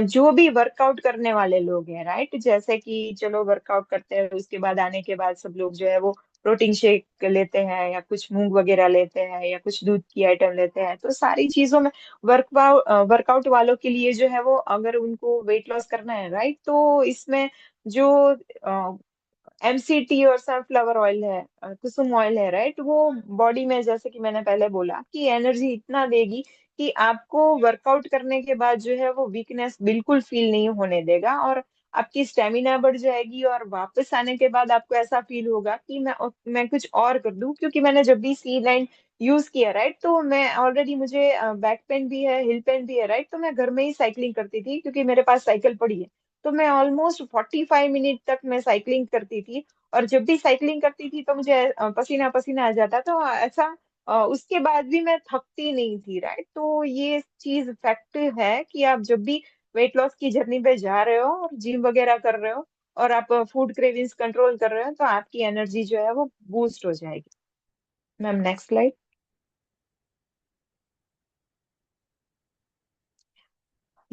जो भी वर्कआउट करने वाले लोग हैं, राइट, जैसे कि चलो वर्कआउट करते हैं उसके बाद आने के बाद सब लोग जो है वो प्रोटीन शेक लेते हैं, या कुछ मूंग वगैरह लेते हैं, या कुछ दूध की आइटम लेते हैं, तो सारी चीजों में वर्कआउट वालों के लिए जो है वो, अगर उनको वेट लॉस करना है, राइट, तो इसमें जो MCT और सनफ्लावर ऑयल है, कुसुम ऑयल है, राइट, वो बॉडी में, जैसे कि मैंने पहले बोला, कि एनर्जी इतना देगी कि आपको वर्कआउट करने के बाद जो है वो वीकनेस बिल्कुल फील नहीं होने देगा, और आपकी स्टेमिना बढ़ जाएगी। और वापस आने के बाद आपको ऐसा फील होगा कि मैं कुछ और कर दूं, क्योंकि मैंने जब भी C9 यूज किया, राइट, तो मैं ऑलरेडी, मुझे बैक पेन भी है, हिल पेन भी है, राइट, तो मैं घर में ही साइकिलिंग करती थी, क्योंकि मेरे पास साइकिल पड़ी है। तो मैं ऑलमोस्ट 45 मिनट तक मैं साइकिलिंग करती थी। और जब भी साइकिलिंग करती थी तो मुझे पसीना पसीना आ जाता, तो ऐसा उसके बाद भी मैं थकती नहीं थी। राइट, तो ये चीज फैक्ट है कि आप जब भी वेट लॉस की जर्नी पे जा रहे हो और जिम वगैरह कर रहे हो, और आप फूड क्रेविंग्स कंट्रोल कर रहे हो, तो आपकी एनर्जी जो है वो बूस्ट हो जाएगी। Ma'am next slide.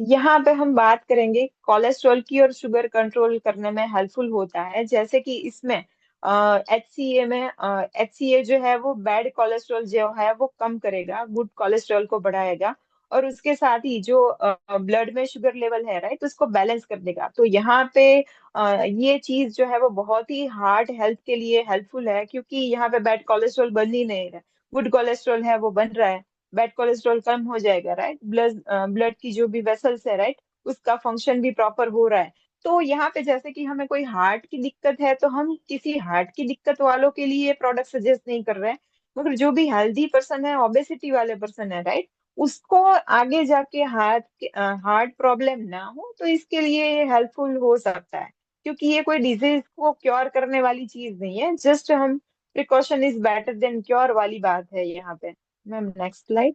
यहाँ पे हम बात करेंगे कोलेस्ट्रॉल की, और शुगर कंट्रोल करने में हेल्पफुल होता है। जैसे कि इसमें HCA जो है वो बैड कोलेस्ट्रॉल जो है वो कम करेगा, गुड कोलेस्ट्रॉल को बढ़ाएगा, और उसके साथ ही जो ब्लड में शुगर लेवल है, राइट, उसको बैलेंस कर देगा। तो यहाँ पे ये चीज जो है वो बहुत ही हार्ट हेल्थ के लिए हेल्पफुल है, क्योंकि यहाँ पे बैड कोलेस्ट्रॉल बन ही नहीं रहा, गुड कोलेस्ट्रॉल है वो बन रहा है। बैड कोलेस्ट्रॉल कम हो जाएगा, राइट, ब्लड की जो भी वेसल्स है, राइट, उसका फंक्शन भी प्रॉपर हो रहा है। तो यहाँ पे जैसे कि हमें कोई हार्ट की दिक्कत है, तो हम किसी हार्ट की दिक्कत वालों के लिए प्रोडक्ट सजेस्ट नहीं कर रहे हैं, मगर जो भी हेल्दी पर्सन है, ओबेसिटी वाले पर्सन है, राइट, उसको आगे जाके हार्ट प्रॉब्लम ना हो, तो इसके लिए हेल्पफुल हो सकता है। क्योंकि ये कोई डिजीज को क्योर करने वाली चीज नहीं है, जस्ट हम precaution is better than cure वाली बात है यहाँ पे। Ma'am next slide.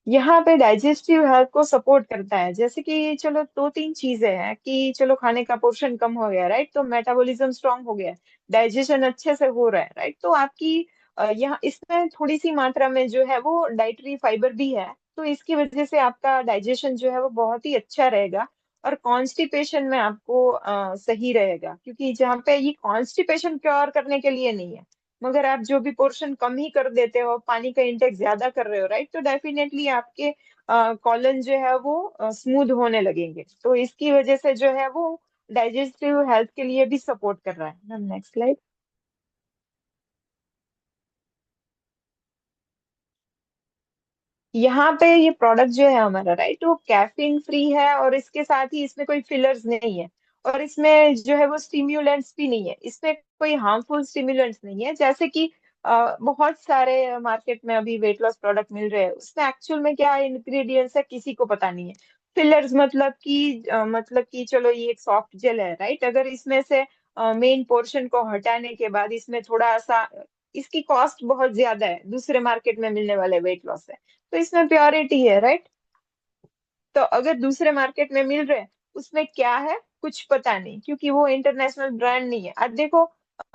यहाँ पे डाइजेस्टिव हेल्थ को सपोर्ट करता है। जैसे कि चलो दो तीन चीजें हैं कि चलो खाने का पोर्शन कम हो गया, राइट, तो मेटाबॉलिज्म स्ट्रांग हो गया, डाइजेशन अच्छे से हो रहा है, राइट, तो आपकी यहाँ इसमें थोड़ी सी मात्रा में जो है वो डाइटरी फाइबर भी है, तो इसकी वजह से आपका डाइजेशन जो है वो बहुत ही अच्छा रहेगा। और कॉन्स्टिपेशन में आपको सही रहेगा, क्योंकि जहाँ पे ये कॉन्स्टिपेशन क्योर करने के लिए नहीं है, मगर आप जो भी पोर्शन कम ही कर देते हो, पानी का इंटेक ज्यादा कर रहे हो, राइट, तो डेफिनेटली आपके कॉलन जो है वो स्मूथ होने लगेंगे, तो इसकी वजह से जो है वो डाइजेस्टिव हेल्थ के लिए भी सपोर्ट कर रहा है। Ma'am next slide. यहाँ पे ये प्रोडक्ट जो है हमारा, राइट, वो कैफीन फ्री है, और इसके साथ ही इसमें कोई फिलर्स नहीं है, और इसमें जो है वो स्टिम्युलेंट्स भी नहीं है, इसमें कोई हार्मफुल स्टिम्युलेंट्स नहीं है, जैसे कि बहुत सारे मार्केट में अभी वेट लॉस प्रोडक्ट मिल रहे हैं, उसमें एक्चुअल में क्या इंग्रेडिएंट्स है किसी को पता नहीं है। फिलर्स मतलब कि चलो ये एक सॉफ्ट जेल है, राइट, अगर इसमें से मेन पोर्शन को हटाने के बाद इसमें थोड़ा सा, इसकी कॉस्ट बहुत ज्यादा है दूसरे मार्केट में मिलने वाले वेट लॉस से, तो इसमें प्योरिटी है, राइट। तो अगर दूसरे मार्केट में मिल रहे हैं, उसमें क्या है कुछ पता नहीं, क्योंकि वो इंटरनेशनल ब्रांड नहीं है। अब देखो,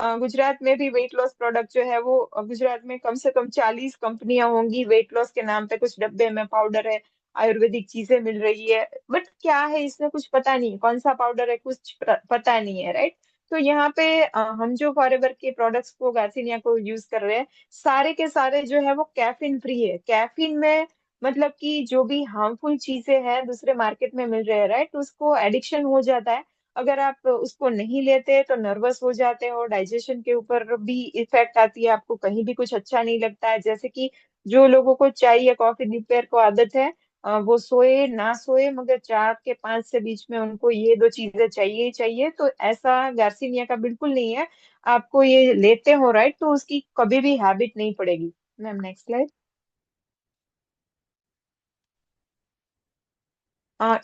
गुजरात में भी वेट लॉस प्रोडक्ट जो है वो गुजरात में कम से कम 40 कंपनियां होंगी वेट लॉस के नाम पे, कुछ डब्बे में पाउडर है, आयुर्वेदिक चीजें मिल रही है, बट क्या है इसमें कुछ पता नहीं है, कौन सा पाउडर है कुछ पता नहीं है, राइट। तो यहाँ पे हम जो फॉरएवर के प्रोडक्ट्स को, गार्सिनिया को यूज कर रहे हैं, सारे के सारे जो है वो कैफीन फ्री है। कैफीन में मतलब कि जो भी हार्मफुल चीजें हैं दूसरे मार्केट में मिल रहे हैं, राइट, उसको एडिक्शन हो जाता है। अगर आप उसको नहीं लेते तो नर्वस हो जाते हो, डाइजेशन के ऊपर भी इफेक्ट आती है, आपको कहीं भी कुछ अच्छा नहीं लगता है, जैसे कि जो लोगों को चाय या कॉफी दोपहर को आदत है, वो सोए ना सोए मगर 4 के 5 से बीच में उनको ये दो चीजें चाहिए ही चाहिए, तो ऐसा गार्सिनिया का बिल्कुल नहीं है। आपको ये लेते हो, राइट, तो उसकी कभी भी हैबिट नहीं पड़ेगी। Ma'am next slide.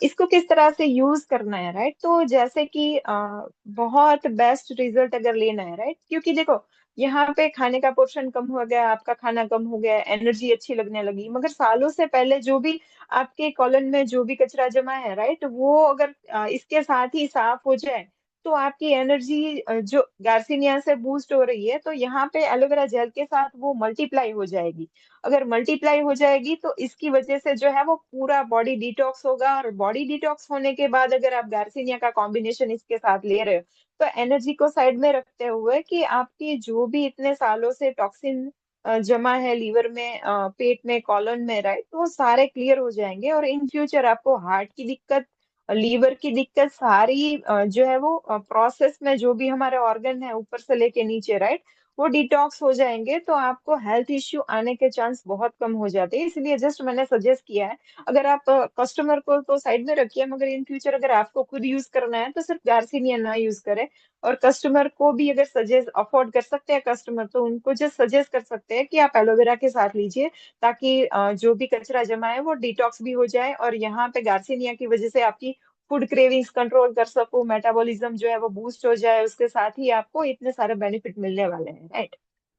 इसको किस तरह से यूज करना है, राइट, तो जैसे कि बहुत बेस्ट रिजल्ट अगर लेना है, राइट, क्योंकि देखो यहाँ पे खाने का पोर्शन कम हो गया, आपका खाना कम हो गया, एनर्जी अच्छी लगने लगी, मगर सालों से पहले जो भी आपके कॉलन में जो भी कचरा जमा है, राइट, वो अगर इसके साथ ही साफ हो जाए, तो आपकी एनर्जी जो गार्सिनिया से बूस्ट हो रही है, तो यहाँ पे एलोवेरा जेल के साथ वो मल्टीप्लाई हो जाएगी। अगर मल्टीप्लाई हो जाएगी तो इसकी वजह से जो है वो पूरा बॉडी डिटॉक्स होगा, और बॉडी डिटॉक्स होने के बाद अगर आप गार्सिनिया का कॉम्बिनेशन इसके साथ ले रहे हो, तो एनर्जी को साइड में रखते हुए कि आपकी जो भी इतने सालों से टॉक्सिन जमा है लीवर में, पेट में, कॉलन में, राइट, तो वो सारे क्लियर हो जाएंगे, और इन फ्यूचर आपको हार्ट की दिक्कत, लीवर की दिक्कत, सारी जो है वो प्रोसेस में जो भी हमारे ऑर्गन है ऊपर से लेके नीचे, राइट, वो डिटॉक्स हो जाएंगे, तो आपको हेल्थ इश्यू आने के चांस बहुत कम हो जाते हैं। इसलिए जस्ट मैंने सजेस्ट किया है, अगर आप कस्टमर को तो साइड में रखिए, मगर इन फ्यूचर अगर आपको खुद यूज करना है तो सिर्फ गार्सिनिया ना यूज करें। और कस्टमर को भी अगर सजेस्ट अफोर्ड कर सकते हैं कस्टमर, तो उनको जस्ट सजेस्ट कर सकते हैं कि आप एलोवेरा के साथ लीजिए, ताकि जो भी कचरा जमा है वो डिटॉक्स भी हो जाए, और यहाँ पे गार्सिनिया की वजह से आपकी फूड क्रेविंग्स कंट्रोल कर सको, मेटाबॉलिज्म जो है वो बूस्ट हो जाए, उसके साथ ही आपको इतने सारे बेनिफिट मिलने वाले हैं, राइट।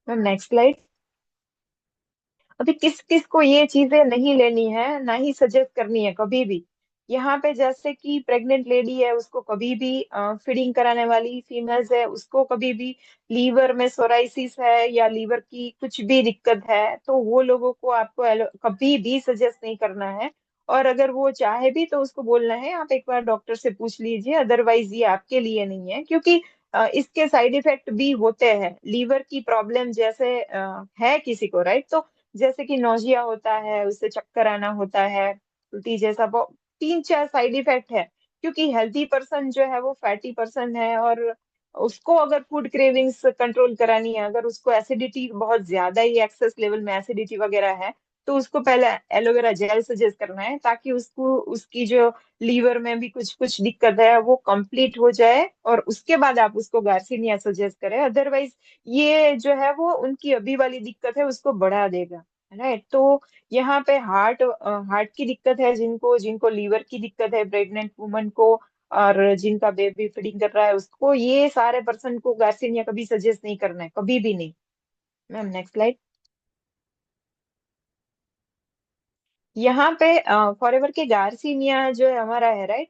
Ma'am next slide. अभी किस किस को ये चीजें नहीं लेनी है, ना ही सजेस्ट करनी है कभी भी। यहाँ पे जैसे कि प्रेग्नेंट लेडी है, उसको कभी भी, फीडिंग कराने वाली फीमेल्स है, उसको कभी भी लीवर में सोराइसिस है या लीवर की कुछ भी दिक्कत है, तो वो लोगों को आपको कभी भी सजेस्ट नहीं करना है। और अगर वो चाहे भी तो उसको बोलना है आप एक बार डॉक्टर से पूछ लीजिए, अदरवाइज ये आपके लिए नहीं है, क्योंकि इसके साइड इफेक्ट भी होते हैं। लीवर की प्रॉब्लम जैसे है किसी को, राइट, तो जैसे कि नौजिया होता है, उससे चक्कर आना होता है, उल्टी जैसा, वो 3 4 साइड इफेक्ट है। क्योंकि हेल्थी पर्सन जो है वो फैटी पर्सन है, और उसको अगर फूड क्रेविंग्स कंट्रोल करानी है, अगर उसको एसिडिटी बहुत ज्यादा ही एक्सेस लेवल में एसिडिटी वगैरह है, तो उसको पहले एलोवेरा जेल सजेस्ट करना है, ताकि उसको उसकी जो लीवर में भी कुछ कुछ दिक्कत है वो कंप्लीट हो जाए, और उसके बाद आप उसको गार्सिनिया सजेस्ट करें। अदरवाइज ये जो है वो उनकी अभी वाली दिक्कत है उसको बढ़ा देगा, राइट। तो यहाँ पे हार्ट की दिक्कत है, जिनको जिनको लीवर की दिक्कत है, प्रेग्नेंट वुमन को, और जिनका बेबी फीडिंग कर रहा है उसको, ये सारे पर्सन को गार्सिनिया कभी सजेस्ट नहीं करना है, कभी भी नहीं। Ma'am next slide. यहाँ पे फॉरएवर के गार्सिनिया जो है हमारा है, राइट,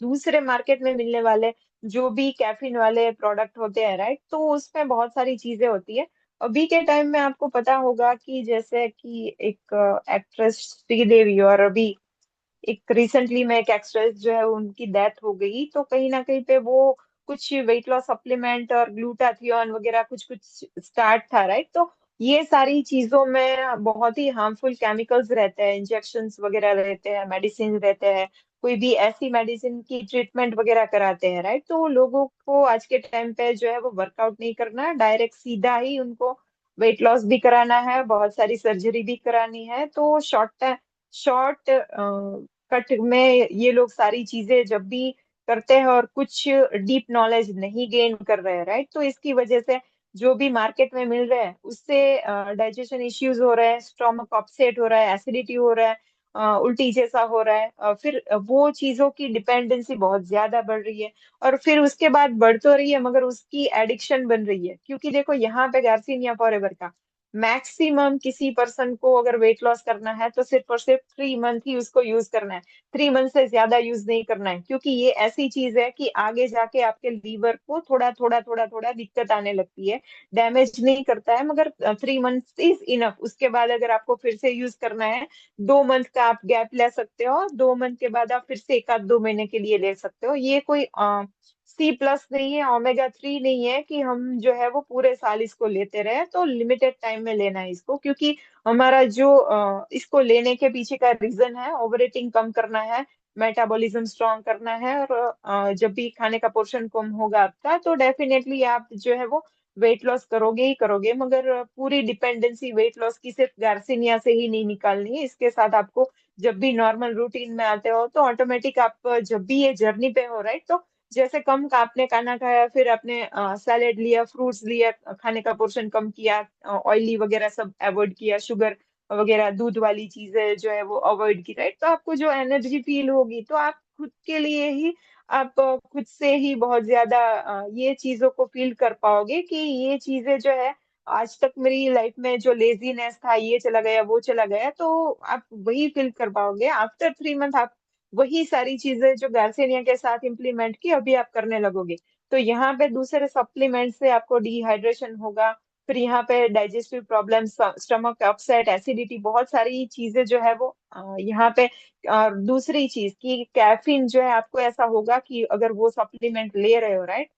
दूसरे मार्केट में मिलने वाले जो भी कैफीन वाले प्रोडक्ट होते हैं, राइट, तो उसमें बहुत सारी चीजें होती है। अभी के टाइम में आपको पता होगा कि जैसे कि एक एक्ट्रेस श्रीदेवी, और अभी एक रिसेंटली में एक एक्ट्रेस जो है उनकी डेथ हो गई, तो कहीं ना कहीं पे वो कुछ वेट लॉस सप्लीमेंट और ग्लूटाथियोन वगैरह कुछ कुछ स्टार्ट था, राइट? तो ये सारी चीजों में बहुत ही हार्मफुल केमिकल्स रहते हैं, इंजेक्शंस वगैरह रहते हैं, मेडिसिन रहते हैं, कोई भी ऐसी मेडिसिन की ट्रीटमेंट वगैरह कराते हैं, राइट? तो लोगों को आज के टाइम पे जो है वो वर्कआउट नहीं करना है, डायरेक्ट सीधा ही उनको वेट लॉस भी कराना है, बहुत सारी सर्जरी भी करानी है। तो शॉर्ट कट में ये लोग सारी चीजें जब भी करते हैं और कुछ डीप नॉलेज नहीं गेन कर रहे हैं, राइट? तो इसकी वजह से जो भी मार्केट में मिल रहा है उससे डाइजेशन इश्यूज हो रहे हैं, स्टोमक अपसेट हो रहा है, एसिडिटी हो रहा है, उल्टी जैसा हो रहा है, फिर वो चीजों की डिपेंडेंसी बहुत ज्यादा बढ़ रही है। और फिर उसके बाद बढ़ तो रही है मगर उसकी एडिक्शन बन रही है, क्योंकि देखो यहाँ पे गार्सिनिया फॉरएवर का मैक्सिमम किसी पर्सन को अगर वेट लॉस करना है तो सिर्फ और सिर्फ 3 मंथ ही उसको यूज करना है। 3 मंथ से ज्यादा यूज नहीं करना है, क्योंकि ये ऐसी चीज है कि आगे जाके आपके लीवर को थोड़ा थोड़ा थोड़ा थोड़ा दिक्कत आने लगती है। डैमेज नहीं करता है मगर 3 मंथ इज इनफ। उसके बाद अगर आपको फिर से यूज करना है, 2 मंथ का आप गैप ले सकते हो, 2 मंथ के बाद आप फिर से 1 आध 2 महीने के लिए ले सकते हो। ये कोई C+ नहीं है, ओमेगा 3 नहीं है कि हम जो है वो पूरे साल इसको लेते रहे। तो लिमिटेड टाइम में लेना है इसको, क्योंकि हमारा जो इसको लेने के पीछे का रीजन है, ओवर ईटिंग कम करना है, मेटाबॉलिज्म स्ट्रांग करना है, और जब भी खाने का पोर्शन कम होगा आपका तो डेफिनेटली आप जो है वो वेट लॉस करोगे ही करोगे। मगर पूरी डिपेंडेंसी वेट लॉस की सिर्फ गार्सिनिया से ही नहीं निकालनी है, इसके साथ आपको जब भी नॉर्मल रूटीन में आते हो तो ऑटोमेटिक आप जब भी ये जर्नी पे हो, राइट? तो जैसे कम का आपने खाना खाया, फिर आपने सैलेड लिया, फ्रूट्स लिया, खाने का पोर्शन कम किया, ऑयली वगैरह सब अवॉइड किया, शुगर वगैरह दूध वाली चीजें जो है वो अवॉइड की, राइट? तो आपको जो एनर्जी फील होगी तो आप खुद के लिए ही आप खुद से ही बहुत ज्यादा ये चीजों को फील कर पाओगे कि ये चीजें जो है आज तक मेरी लाइफ में जो लेजीनेस था ये चला गया, वो चला गया। तो आप वही फील कर पाओगे आफ्टर 3 मंथ। आप वही सारी चीजें जो गार्सिनिया के साथ इम्प्लीमेंट की अभी आप करने लगोगे। तो यहाँ पे दूसरे सप्लीमेंट से आपको डिहाइड्रेशन होगा, फिर यहाँ पे digestive problem, stomach upset, acidity, बहुत सारी चीजें जो है वो यहाँ पे। और दूसरी चीज की कैफीन जो है, आपको ऐसा होगा कि अगर वो सप्लीमेंट ले रहे हो, राइट,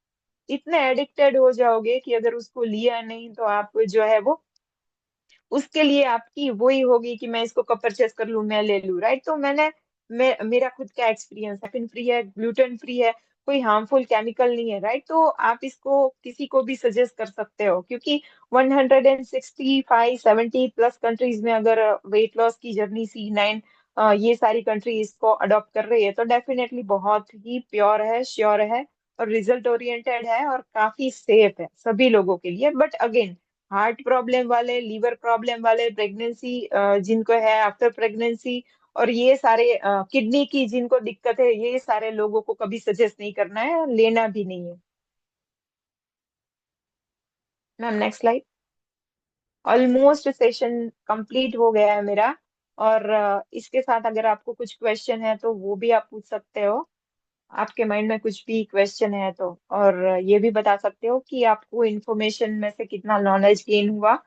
इतने एडिक्टेड हो जाओगे कि अगर उसको लिया नहीं तो आप जो है वो उसके लिए आपकी वही होगी कि मैं इसको कब परचेस कर लूं, मैं ले लूं, राइट? तो मेरा खुद का एक्सपीरियंस है, फ्री है, ग्लूटेन फ्री है, कोई हार्मफुल केमिकल नहीं है, राइट? तो आप इसको किसी को भी सजेस्ट कर सकते हो, क्योंकि 165-70+ कंट्रीज में अगर वेट लॉस की जर्नी C9 ये सारी कंट्री इसको अडॉप्ट कर रही है तो डेफिनेटली बहुत ही प्योर है, श्योर है, और रिजल्ट ओरिएंटेड है, और काफी सेफ है सभी लोगों के लिए। बट अगेन, हार्ट प्रॉब्लम वाले, लीवर प्रॉब्लम वाले, प्रेगनेंसी जिनको है आफ्टर प्रेगनेंसी, और ये सारे किडनी की जिनको दिक्कत है, ये सारे लोगों को कभी सजेस्ट नहीं करना है, लेना भी नहीं है। Ma'am next slide. Almost session complete हो गया है मेरा, और इसके साथ अगर आपको कुछ क्वेश्चन है तो वो भी आप पूछ सकते हो, आपके माइंड में कुछ भी क्वेश्चन है तो। और ये भी बता सकते हो कि आपको इन्फॉर्मेशन में से कितना नॉलेज गेन हुआ,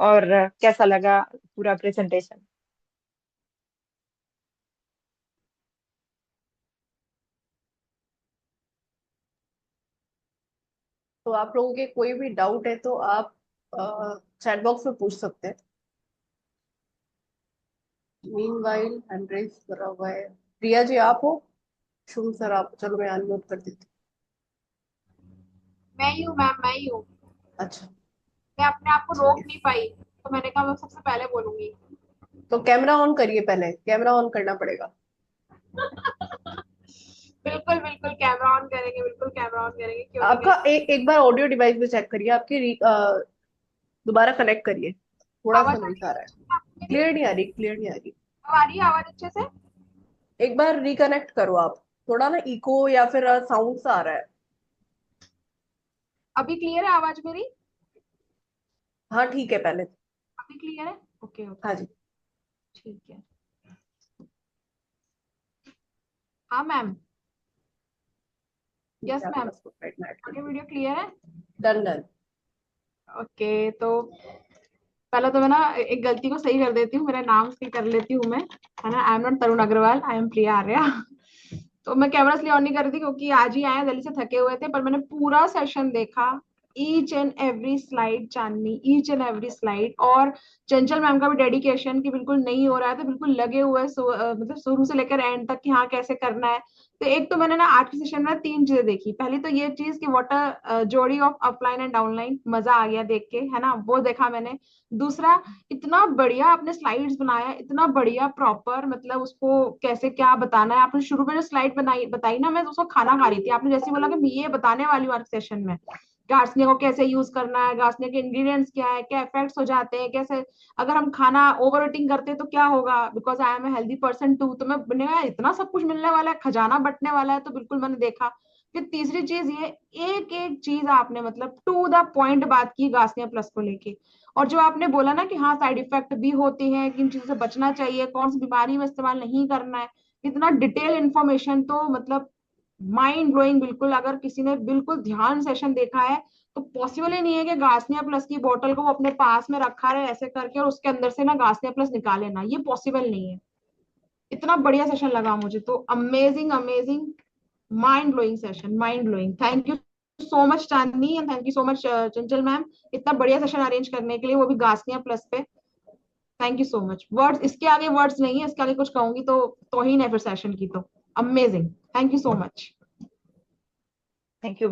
और कैसा लगा पूरा प्रेजेंटेशन। तो आप लोगों के कोई भी डाउट है तो आप चैट बॉक्स में पूछ सकते हैं। मीनवाइल हैंड रेज करा हुआ है। प्रिया जी आप हो? शुभ सर आप, चलो मैं अनम्यूट कर देती मैं ही हूँ मैम, मैं ही हूँ। हूँ। अच्छा मैं अपने आप को ठीक रोक है, नहीं पाई तो मैंने कहा मैं सबसे पहले बोलूंगी। तो कैमरा ऑन करिए, पहले कैमरा ऑन करना पड़ेगा। बिल्कुल बिल्कुल कैमरा ऑन करेंगे, बिल्कुल कैमरा ऑन करेंगे, क्यों नहीं आपका करेंगे। एक बार ऑडियो डिवाइस में चेक करिए, आपकी दोबारा कनेक्ट करिए, थोड़ा सा आवाज आ नॉइस रही आ रहा है। है आपको मेरी? क्लियर नहीं आ रही, क्लियर नहीं आ रही। अब आ रही है आवाज अच्छे से? एक बार रिकनेक्ट करो आप, थोड़ा ना इको या फिर साउंड सा आ रहा है। अभी क्लियर है आवाज मेरी? हाँ ठीक है पहले। अभी क्लियर है? ओके हाँ ओके, जी। ठीक है। हाँ मैम। यस आपके मैम। पास राइट में ऐड कर आगे दिया। वीडियो क्लियर है? Done done. ओके, तो पहले तो मैं ना एक गलती को सही कर देती हूँ, मेरा नाम सही कर लेती हूँ मैं, है ना। I am not Tarun Agarwal, I am Priya Arya. तो मैं कैमरा इसलिए ऑन नहीं कर रही थी क्योंकि आज ही आए, दिल्ली से थके हुए थे, पर मैंने पूरा सेशन देखा, each and every slide Chandni, each and every slide. और चंचल मैम का भी डेडिकेशन कि बिल्कुल नहीं हो रहा है तो बिल्कुल लगे हुए हैं, मतलब शुरू से लेकर एंड तक कि हाँ कैसे करना है। तो एक तो मैंने ना आज के सेशन में 3 चीजें देखी। पहली तो ये चीज कि वाटर जोड़ी ऑफ अपलाइन एंड डाउनलाइन, मजा आ गया देख के, है ना, वो देखा मैंने। दूसरा, इतना बढ़िया आपने स्लाइड्स बनाया, इतना बढ़िया प्रॉपर, मतलब उसको कैसे क्या बताना है। आपने शुरू में जो स्लाइड बनाई बताई ना, मैं उसको खाना खा रही थी, आपने जैसे बोला कि मैं ये बताने वाली हूँ आज सेशन में, गार्सनिया को कैसे यूज करना है, गार्सनिया के इंग्रेडिएंट्स क्या है, क्या इफेक्ट्स हो जाते हैं, कैसे अगर हम खाना ओवर ईटिंग करते हैं तो क्या होगा, because I am a healthy person too. तो मैंने कहा इतना सब कुछ मिलने वाला है, खजाना बटने वाला है, तो बिल्कुल मैंने देखा। फिर तीसरी चीज ये, एक एक चीज आपने मतलब टू द पॉइंट बात की गार्सनिया प्लस को लेके। और जो आपने बोला ना कि हाँ साइड इफेक्ट भी होते हैं, किन चीजों से बचना चाहिए, कौन सी बीमारी में इस्तेमाल नहीं करना है, इतना डिटेल इन्फॉर्मेशन, तो मतलब माइंड ब्लोइंग बिल्कुल। अगर किसी ने बिल्कुल ध्यान सेशन देखा है तो पॉसिबल ही नहीं है कि गार्सनिया प्लस की बोतल को वो अपने पास में रखा रहे ऐसे करके और उसके अंदर से ना गार्सनिया प्लस निकाले ना, ये पॉसिबल नहीं है। इतना बढ़िया सेशन लगा मुझे तो, amazing amazing, mind blowing session, mind blowing. Thank you so much Chandni, and thank you so much Chanchal ma'am, इतना बढ़िया सेशन अरेंज करने के लिए, वो भी गार्सनिया प्लस पे। Thank you so much. Words, इसके आगे वर्ड्स नहीं है, इसके आगे कुछ कहूंगी तो तोहीन है फिर सेशन की। तो amazing, thank you so much. Thank you.